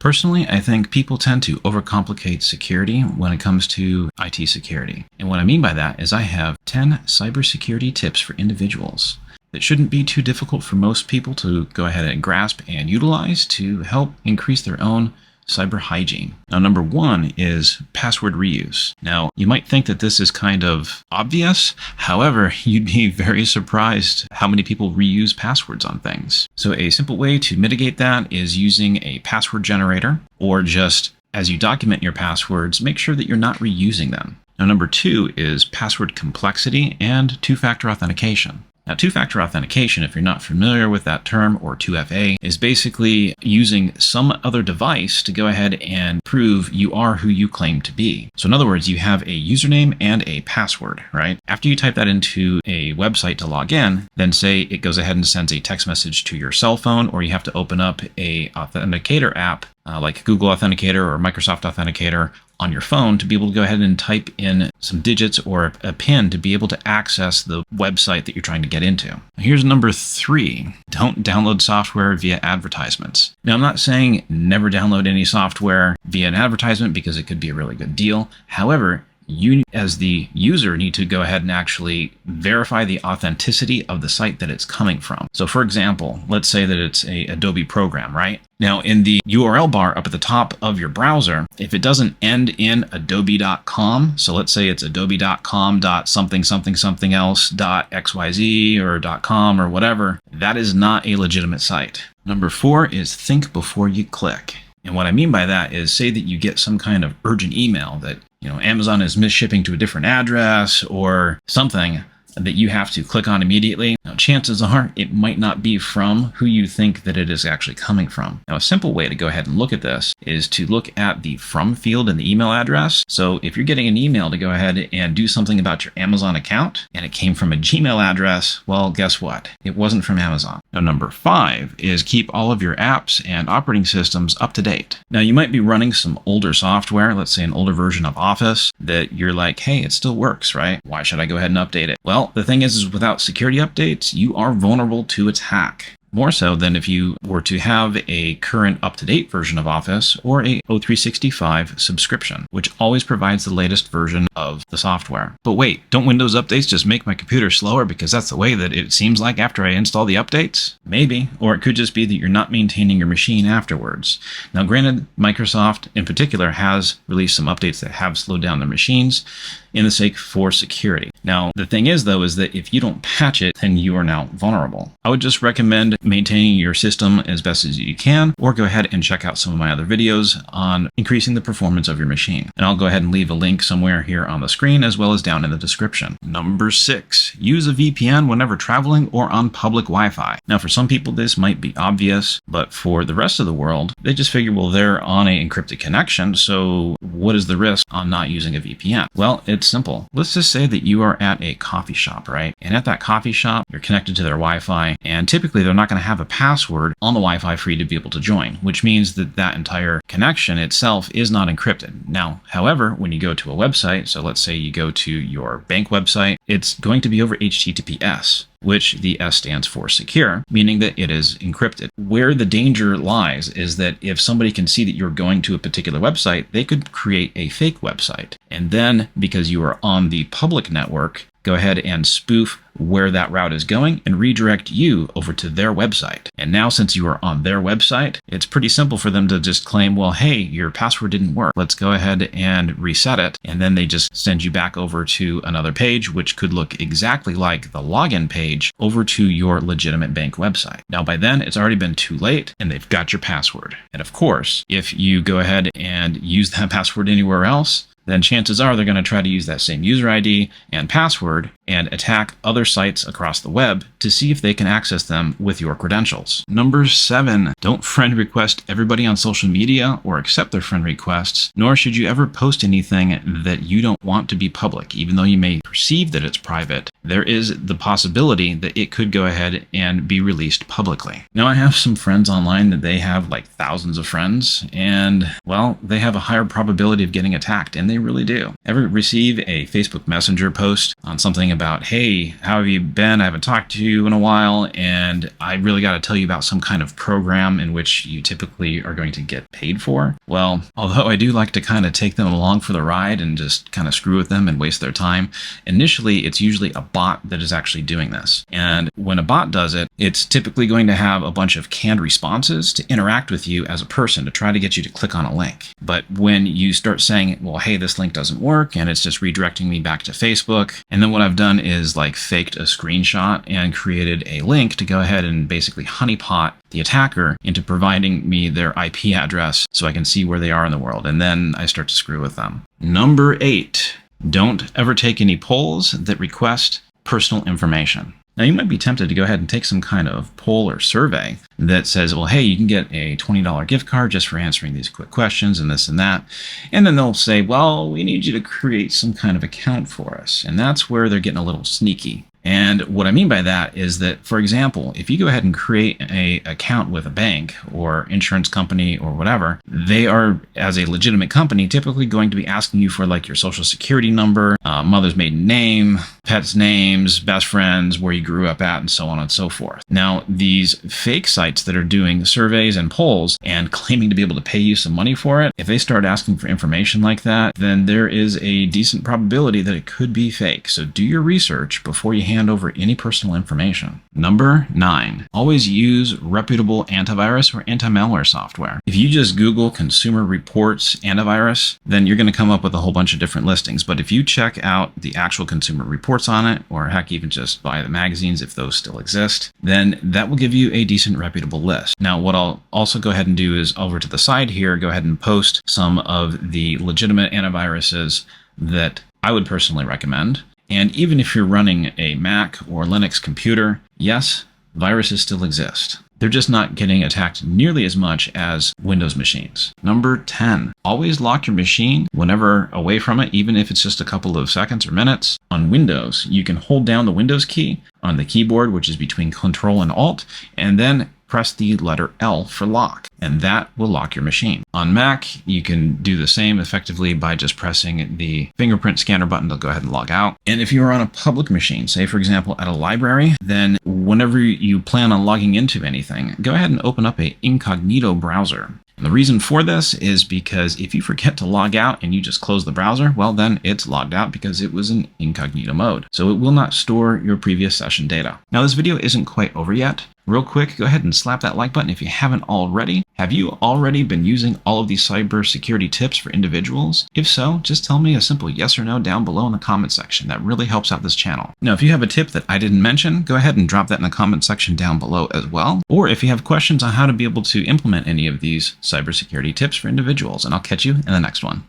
Personally, I think people tend to overcomplicate security when it comes to IT security. And what I mean by that is I have 10 cybersecurity tips for individuals that shouldn't be too difficult for most people to go ahead and grasp and utilize to help increase their own cyber hygiene. Now, number 1 is password reuse. Now, you might think that this is kind of obvious. However, you'd be very surprised how many people reuse passwords on things. So a simple way to mitigate that is using a password generator, or just as you document your passwords, make sure that you're not reusing them. Now, number 2 is password complexity and two-factor authentication. Now, two-factor authentication, if you're not familiar with that term, or 2FA, is basically using some other device to go ahead and prove you are who you claim to be. So in other words, you have a username and a password, right? After you type that into a website to log in, then say it goes ahead and sends a text message to your cell phone, or you have to open up a authenticator app like Google Authenticator or Microsoft Authenticator on your phone to be able to go ahead and type in some digits or a PIN to be able to access the website that you're trying to get into. Here's number 3. Don't download software via advertisements. Now, I'm not saying never download any software via an advertisement because it could be a really good deal. However, you as the user need to go ahead and actually verify the authenticity of the site that it's coming from. So for example, let's say that it's a Adobe program, right? Now in the URL bar up at the top of your browser, if it doesn't end in adobe.com, so let's say it's adobe.com.something.else.xyz or .com or whatever, that is not a legitimate site. Number 4 is think before you click. And what I mean by that is, say that you get some kind of urgent email that, Amazon is misshipping to a different address or something that you have to click on immediately. Now, chances are it might not be from who you think that it is actually coming from. Now, a simple way to go ahead and look at this is to look at the from field in the email address. So if you're getting an email to go ahead and do something about your Amazon account and it came from a Gmail address, well, guess what? It wasn't from Amazon. Now, number 5 is keep all of your apps and operating systems up to date. Now, you might be running some older software, let's say an older version of Office, that you're like, hey, it still works, right? Why should I go ahead and update it? Well, the thing is without security updates, you are vulnerable to attack. More so than if you were to have a current up-to-date version of Office or a O365 subscription, which always provides the latest version of the software. But wait, don't Windows updates just make my computer slower because that's the way that it seems like after I install the updates? Maybe, or it could just be that you're not maintaining your machine afterwards. Now, granted, Microsoft in particular has released some updates that have slowed down their machines in the sake for security. Now, the thing is, though, is that if you don't patch it, then you are now vulnerable. I would just recommend maintaining your system as best as you can, or go ahead and check out some of my other videos on increasing the performance of your machine. And I'll go ahead and leave a link somewhere here on the screen as well as down in the description. Number 6, use a VPN whenever traveling or on public Wi-Fi. Now, for some people, this might be obvious, but for the rest of the world, they just figure, well, they're on an encrypted connection, so what is the risk on not using a VPN? Well, it's simple. Let's just say that you are at a coffee shop, right? And at that coffee shop, you're connected to their Wi-Fi, and typically they're not going to have a password on the Wi-Fi for you to be able to join, which means that that entire connection itself is not encrypted. Now, however, when you go to a website, so let's say you go to your bank website, it's going to be over HTTPS, which the S stands for secure, meaning that it is encrypted. Where the danger lies is that if somebody can see that you're going to a particular website, they could create a fake website. And then, because you are on the public network, go ahead and spoof where that route is going and redirect you over to their website. And now, since you are on their website, it's pretty simple for them to just claim, well, hey, your password didn't work. Let's go ahead and reset it. And then they just send you back over to another page, which could look exactly like the login page over to your legitimate bank website. Now, by then, it's already been too late and they've got your password. And of course, if you go ahead and use that password anywhere else, then chances are they're going to try to use that same user ID and password and attack other sites across the web to see if they can access them with your credentials. Number 7, don't friend request everybody on social media or accept their friend requests, nor should you ever post anything that you don't want to be public. Even though you may perceive that it's private, there is the possibility that it could go ahead and be released publicly. Now, I have some friends online that they have like thousands of friends, and well, they have a higher probability of getting attacked, and they really do. Ever receive a Facebook Messenger post on something about, hey, how have you been? I haven't talked to you in a while, and I really got to tell you about some kind of program in which you typically are going to get paid for. Well, although I do like to kind of take them along for the ride and just kind of screw with them and waste their time, initially it's usually a bot that is actually doing this. And when a bot does it, it's typically going to have a bunch of canned responses to interact with you as a person to try to get you to click on a link. But when you start saying, well, hey, this link doesn't work, and it's just redirecting me back to Facebook, and then what I've done is like faked a screenshot and created a link to go ahead and basically honeypot the attacker into providing me their IP address so I can see where they are in the world. And then I start to screw with them. Number 8, don't ever take any polls that request personal information. Now, you might be tempted to go ahead and take some kind of poll or survey that says, well, hey, you can get a $20 gift card just for answering these quick questions and this and that. And then they'll say, well, we need you to create some kind of account for us. And that's where they're getting a little sneaky. And what I mean by that is that, for example, if you go ahead and create an account with a bank or insurance company or whatever, they are, as a legitimate company, typically going to be asking you for like your social security number, mother's maiden name, pets' names, best friends, where you grew up at, and so on and so forth. Now, these fake sites that are doing surveys and polls and claiming to be able to pay you some money for it, if they start asking for information like that, then there is a decent probability that it could be fake. So do your research before you hand over any personal information. Number 9, always use reputable antivirus or anti-malware software. If you just Google Consumer Reports antivirus, then you're going to come up with a whole bunch of different listings. But if you check out the actual consumer reports on it, or heck, even just buy the magazines if those still exist, then that will give you a decent reputable list. Now, what I'll also go ahead and do is over to the side here, go ahead and post some of the legitimate antiviruses that I would personally recommend. And even if you're running a Mac or Linux computer, yes, viruses still exist. They're just not getting attacked nearly as much as Windows machines. Number 10, always lock your machine whenever away from it, even if it's just a couple of seconds or minutes. On Windows, you can hold down the Windows key on the keyboard, which is between Control and Alt, and then press the letter L for lock, and that will lock your machine. On Mac, you can do the same effectively by just pressing the fingerprint scanner button to go ahead and log out. And if you are on a public machine, say for example at a library, then whenever you plan on logging into anything, go ahead and open up an incognito browser. And the reason for this is because if you forget to log out and you just close the browser, well, then it's logged out because it was in incognito mode. So it will not store your previous session data. Now, this video isn't quite over yet. Real quick, go ahead and slap that like button if you haven't already. Have you already been using all of these cybersecurity tips for individuals? If so, just tell me a simple yes or no down below in the comment section. That really helps out this channel. Now, if you have a tip that I didn't mention, go ahead and drop that in the comment section down below as well. Or if you have questions on how to be able to implement any of these cybersecurity tips for individuals, and I'll catch you in the next one.